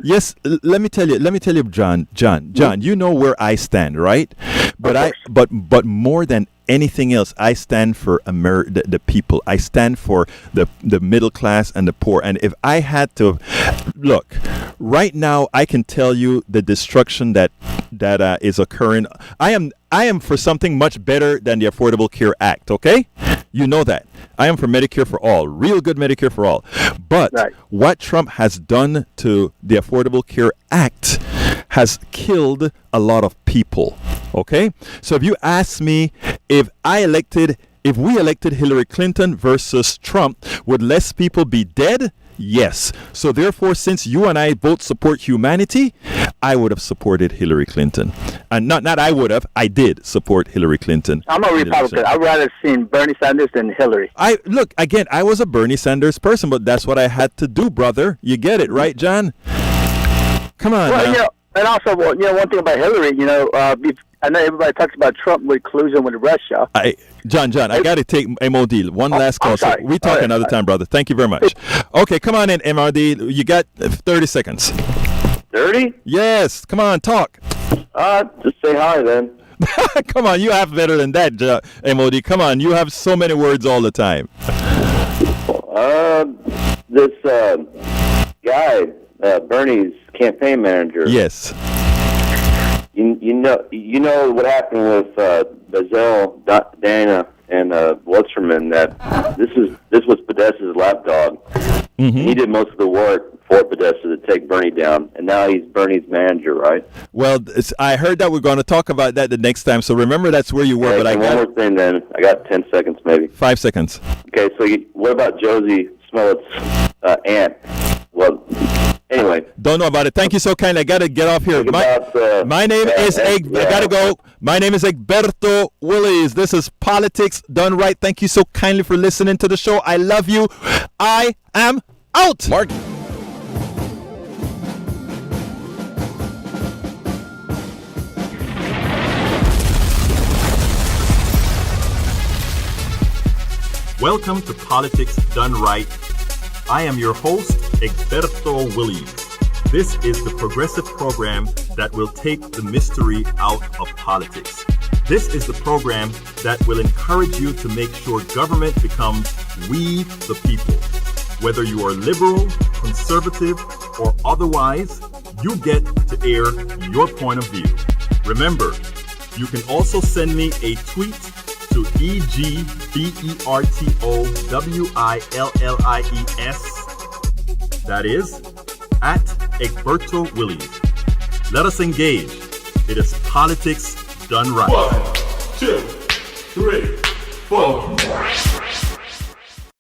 Speaker 3: Yes, let me tell you, John. You know where I stand, right? But more than anything else, I stand for the people. I stand for the middle class and the poor. And if I had to look right now, I can tell you the destruction that is occurring. I am for something much better than the Affordable Care Act. Okay, you know that. I am for Medicare for all, real good Medicare for all. But what Trump has done to the Affordable Care Act has killed a lot of people. Okay, so if you ask me, if we elected Hillary Clinton versus Trump, would less people be dead? Yes. So therefore, since you and I both support humanity, I would have supported Hillary Clinton. And not I would have, I did support Hillary Clinton.
Speaker 15: I'm a Republican. I'd rather see Bernie Sanders than Hillary.
Speaker 3: I was a Bernie Sanders person, but that's what I had to do, brother. You get it, right, John? Come on.
Speaker 15: Well, now. And also, one thing about Hillary, I know everybody talks about Trump with collusion with Russia.
Speaker 3: John, I got to take MOD. One last call. So we talk another time, brother. Thank you very much. Okay, come on in, MOD. You got 30 seconds.
Speaker 16: 30?
Speaker 3: Yes. Come on, talk.
Speaker 16: Just say hi then.
Speaker 3: Come on, you have better than that, MOD. Come on, you have so many words all the time.
Speaker 16: This guy, Bernie's campaign manager.
Speaker 3: Yes.
Speaker 16: You know what happened with Bazell, Dana, and Wutzerman, that this was Podesta's lapdog. Mm-hmm. He did most of the work for Podesta to take Bernie down, and now he's Bernie's manager, right?
Speaker 3: Well, I heard that we're going to talk about that the next time, so remember that's where you were.
Speaker 16: Okay, one more thing then. I got 10 seconds maybe.
Speaker 3: 5 seconds.
Speaker 16: Okay, so what about Josie Smollett's aunt? Well, anyway.
Speaker 3: Don't know about it. Thank you so kindly. I got to get off here. My name is I got to go. My name is Egberto Willies. This is Politics Done Right. Thank you so kindly for listening to the show. I love you. I am out.
Speaker 4: Mark.
Speaker 1: Welcome to Politics Done Right. I am your host, Egberto Willies. This is the progressive program that will take the mystery out of politics. This is the program that will encourage you to make sure government becomes we the people. Whether you are liberal, conservative, or otherwise, you get to air your point of view. Remember, you can also send me a tweet to EGBERTOWILLIES. That is, at Egberto Willies. Let us engage. It is Politics Done Right.
Speaker 2: 1, 2, 3, 4.